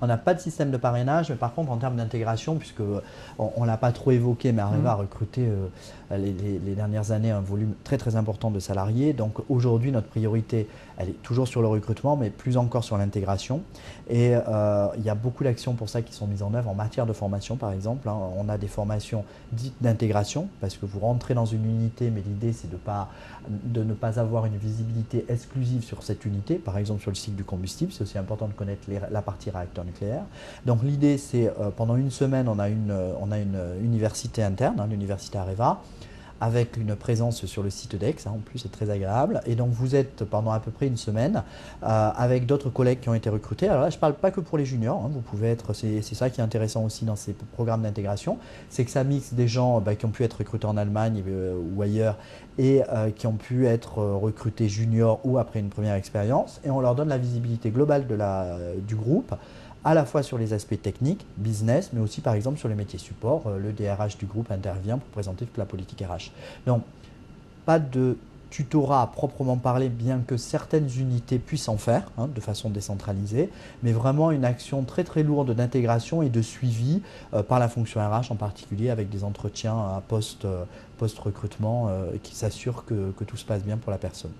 On n'a pas de système de parrainage, mais par contre, en termes d'intégration, puisque on ne l'a pas trop évoqué, mais Areva a recruté les dernières années un volume très très important de salariés. Donc aujourd'hui, notre priorité, elle est toujours sur le recrutement, mais plus encore sur l'intégration. Et il y a beaucoup d'actions pour ça qui sont mises en œuvre en matière de formation, par exemple. On a des formations dites d'intégration, parce que vous rentrez dans une unité, mais l'idée c'est de ne pas avoir une visibilité exclusive sur cette unité, par exemple sur le cycle du combustible. C'est aussi important de connaître la partie réacteur nucléaire. Donc l'idée c'est, pendant une semaine, on a une université interne, l'université Areva, avec une présence sur le site d'Aix, en plus c'est très agréable. Et donc vous êtes pendant à peu près une semaine avec d'autres collègues qui ont été recrutés. Alors là je ne parle pas que pour les juniors, vous pouvez être, c'est ça qui est intéressant aussi dans ces programmes d'intégration, c'est que ça mixe des gens qui ont pu être recrutés en Allemagne ou ailleurs et qui ont pu être recrutés juniors ou après une première expérience, et on leur donne la visibilité globale du groupe, à la fois sur les aspects techniques, business, mais aussi par exemple sur les métiers support. Le DRH du groupe intervient pour présenter toute la politique RH. Donc, pas de tutorat à proprement parler, bien que certaines unités puissent en faire de façon décentralisée, mais vraiment une action très très lourde d'intégration et de suivi par la fonction RH en particulier, avec des entretiens à post-recrutement qui s'assurent que tout se passe bien pour la personne.